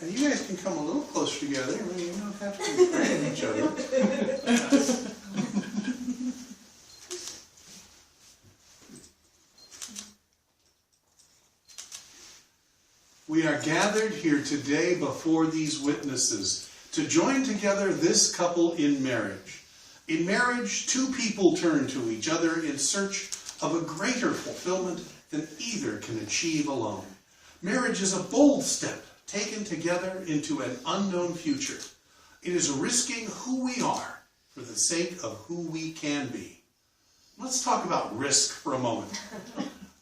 And you guys can come a little closer together. I mean, you don't have to be afraid of each other. We are gathered here today before these witnesses to join together this couple in marriage. In marriage, two people turn to each other in search of a greater fulfillment than either can achieve alone. Marriage is a bold step taken together into an unknown future. It is risking who we are for the sake of who we can be. Let's talk about risk for a moment.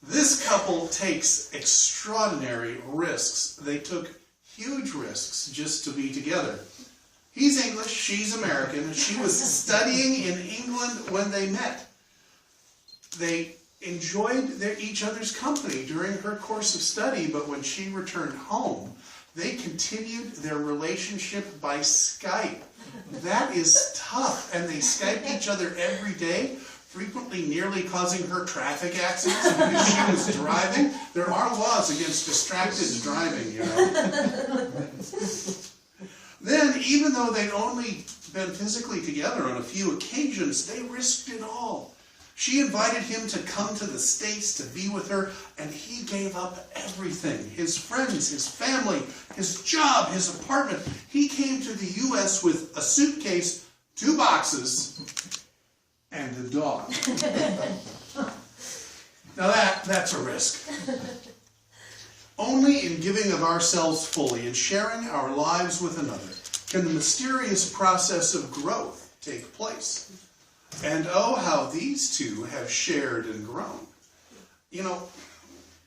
This couple takes extraordinary risks. They took huge risks just to be together. He's English, she's American. She was studying in England when they met. They enjoyed each other's company during her course of study, but when she returned home, they continued their relationship by Skype. That is tough, and they Skyped each other every day, frequently nearly causing her traffic accidents because she was driving. There are laws against distracted driving, you know. Then, even though they'd only been physically together on a few occasions, they risked it all. She invited him to come to the States to be with her, and he gave up everything. His friends, his family, his job, his apartment. He came to the U.S. with a suitcase, 2 boxes, and a dog. Now that's a risk. Only in giving of ourselves fully and sharing our lives with another can the mysterious process of growth take place. And oh, how these two have shared and grown. You know,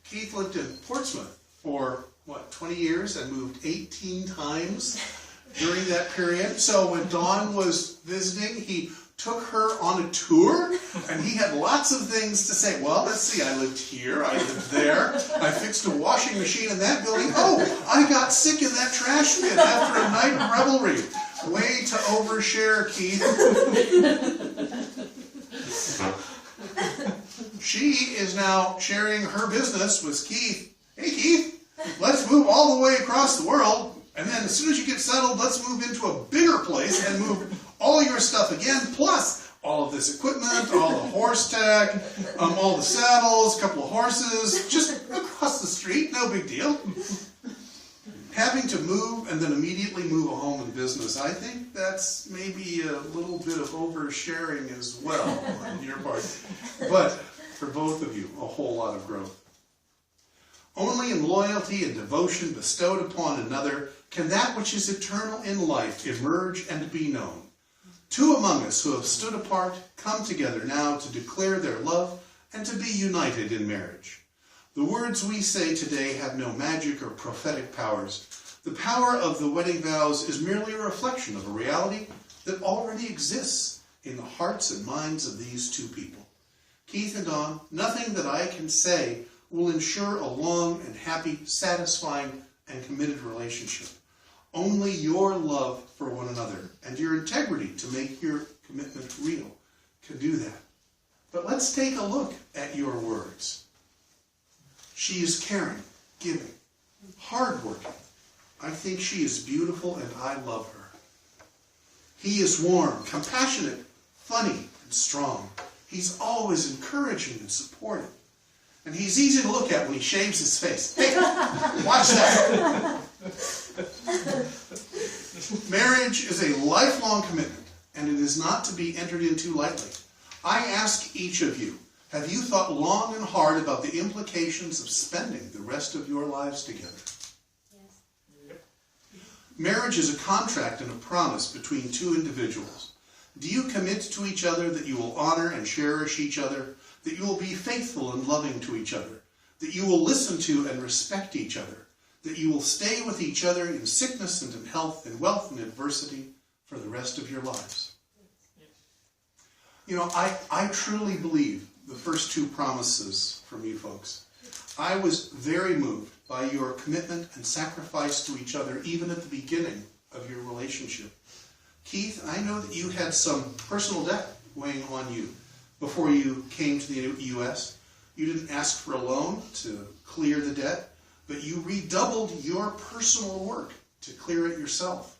Keith lived in Portsmouth for, 20 years and moved 18 times during that period. So when Dawn was visiting, he took her on a tour, and he had lots of things to say. Well, let's see, I lived here, I lived there, I fixed a washing machine in that building. Oh, I got sick in that trash bin after a night of revelry. Way to overshare, Keith. She is now sharing her business with Keith. Hey, Keith, let's move all the way across the world, and then as soon as you get settled, let's move into a bigger place and move all your stuff again, plus all of this equipment, all the horse tech, all the saddles, a couple of horses, just across the street, no big deal. Having to move and then immediately move a home and business, I think that's maybe a little bit of oversharing as well on your part. But for both of you, a whole lot of growth. Only in loyalty and devotion bestowed upon another can that which is eternal in life emerge and be known. Two among us who have stood apart come together now to declare their love and to be united in marriage. The words we say today have no magic or prophetic powers. The power of the wedding vows is merely a reflection of a reality that already exists in the hearts and minds of these two people. Keith and Dawn, nothing that I can say will ensure a long and happy, satisfying, and committed relationship. Only your love for one another and your integrity to make your commitment real can do that. But let's take a look at your words. She is caring, giving, hardworking. I think she is beautiful and I love her. He is warm, compassionate, funny, and strong. He's always encouraging and supportive. And he's easy to look at when he shaves his face. Hey, watch that. Marriage is a lifelong commitment, and it is not to be entered into lightly. I ask each of you, have you thought long and hard about the implications of spending the rest of your lives together? Yes. Yep. Marriage is a contract and a promise between two individuals. Do you commit to each other that you will honor and cherish each other, that you will be faithful and loving to each other, that you will listen to and respect each other, that you will stay with each other in sickness and in health, in wealth and adversity for the rest of your lives? Yes. You know, I truly believe the first two promises from you folks. I was very moved by your commitment and sacrifice to each other, even at the beginning of your relationship. Keith, I know that you had some personal debt weighing on you before you came to the U.S. You didn't ask for a loan to clear the debt, but you redoubled your personal work to clear it yourself.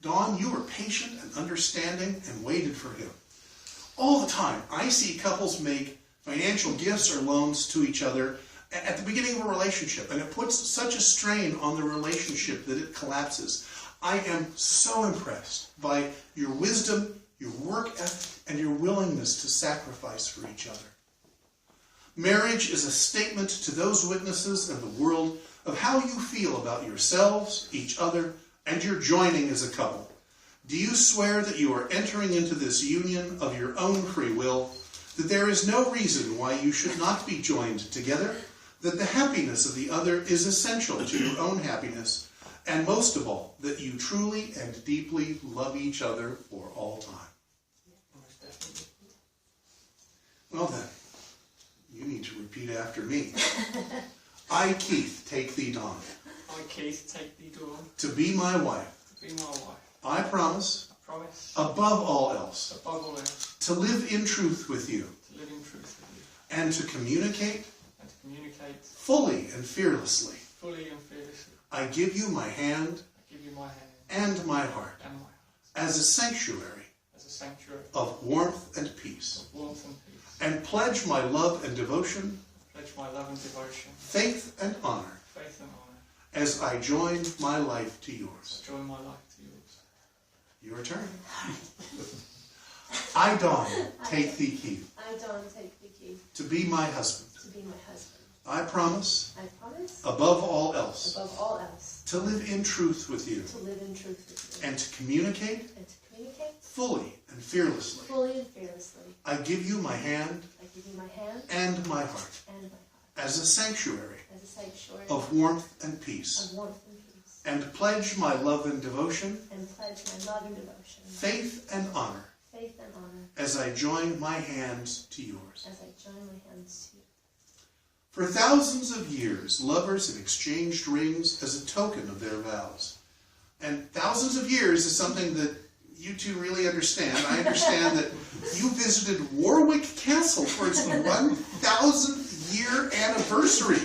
Dawn, you were patient and understanding and waited for him. All the time, I see couples make financial gifts or loans to each other at the beginning of a relationship, and it puts such a strain on the relationship that it collapses. I am so impressed by your wisdom, your work ethic, and your willingness to sacrifice for each other. Marriage is a statement to those witnesses and the world of how you feel about yourselves, each other, and your joining as a couple. Do you swear that you are entering into this union of your own free will, that there is no reason why you should not be joined together, that the happiness of the other is essential to your own happiness, and most of all, that you truly and deeply love each other for all time? Well then, you need to repeat after me. I, Keith, take thee, Dawn. I, Keith, take thee, Dawn. To be my wife. To be my wife. I promise. I promise. Above all else. Above all else. To live in truth with you. To live in truth with you. And to communicate. And to communicate. Fully and fearlessly. Fully and fearlessly. I give you my hand. I give you my hand. And my heart. And my heart. As a sanctuary. As a sanctuary. Of warmth and peace. Of warmth and peace. And pledge my love and devotion. Pledge my love and devotion. Faith and honor. Faith and honor. As I join my life to yours. Join my life to yours. Your turn. I, Dawn, take thee, Keith. I, Dawn, take thee, Keith. To be my husband. To be my husband. I promise. I promise. Above all else. Above all else. To live in truth with you. To live in truth with you. And to communicate. And to communicate. Fully and fearlessly. Fully and fearlessly. I give you my hand. I give you my hand. And my heart. And my heart. As a sanctuary. As a sanctuary. Of warmth and peace. Of warmth and peace. And pledge my love and devotion. And pledge my love and devotion. Faith and honor. Faith and honor. As I join my hands to yours. As I join my hands to you. For thousands of years, lovers have exchanged rings as a token of their vows. And thousands of years is something that you two really understand. I understand that you visited Warwick Castle for its 1,000th year anniversary.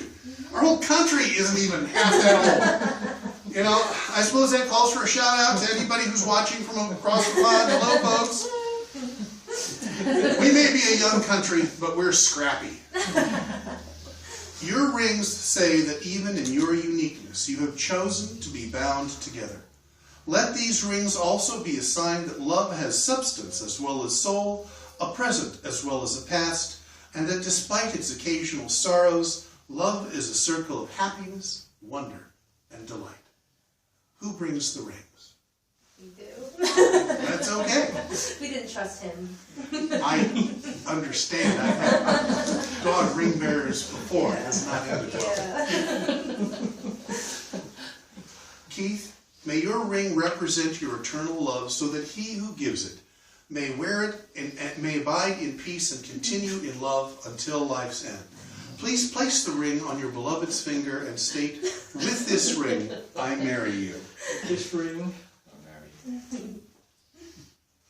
Our whole country isn't even half that old. You know, I suppose that calls for a shout out to anybody who's watching from across the pond. Hello, folks. We may be a young country, but we're scrappy. Your rings say that even in your uniqueness, you have chosen to be bound together. Let these rings also be a sign that love has substance as well as soul, a present as well as a past, and that despite its occasional sorrows, love is a circle of happiness, wonder, and delight. Who brings the rings? You do. That's okay. We didn't trust him. I understand. I've had dog ring bearers before. It's not him to tell. Yeah. Keith, may your ring represent your eternal love so that he who gives it may wear it and may abide in peace and continue in love until life's end. Please place the ring on your beloved's finger and state, with this ring, I marry you. With this ring, I marry you.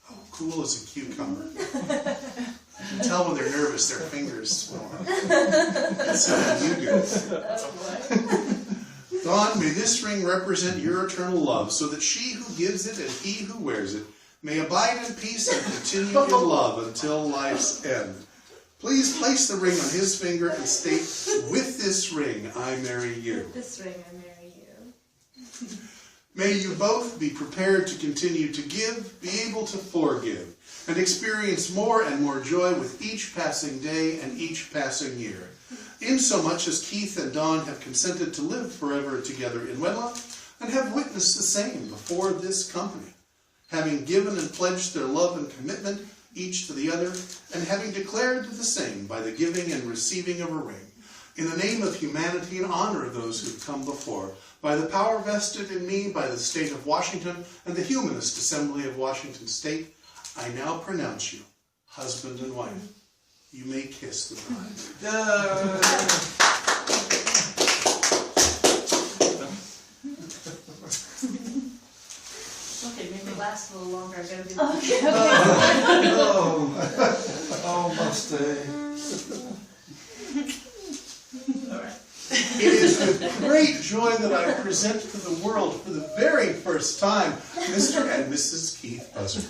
Oh, cool as a cucumber. You can tell when they're nervous, their fingers swell. That's how you do it. Dawn, may this ring represent your eternal love, so that she who gives it and he who wears it may abide in peace and continue in love until life's end. Please place the ring on his finger and state, with this ring I marry you. With this ring I marry you. May you both be prepared to continue to give, be able to forgive, and experience more and more joy with each passing day and each passing year. Insomuch as Keith and Dawn have consented to live forever together in wedlock, and have witnessed the same before this company, having given and pledged their love and commitment each to the other, and having declared the same by the giving and receiving of a ring, in the name of humanity and honor of those who have come before, by the power vested in me by the state of Washington and the Humanist Assembly of Washington State, I now pronounce you husband and wife. You may kiss the bride. Okay, maybe it lasts a little longer. I gotta do It is with great great joy that I present to the world for the very first time, Mr. and Mrs. Keith Buzzard.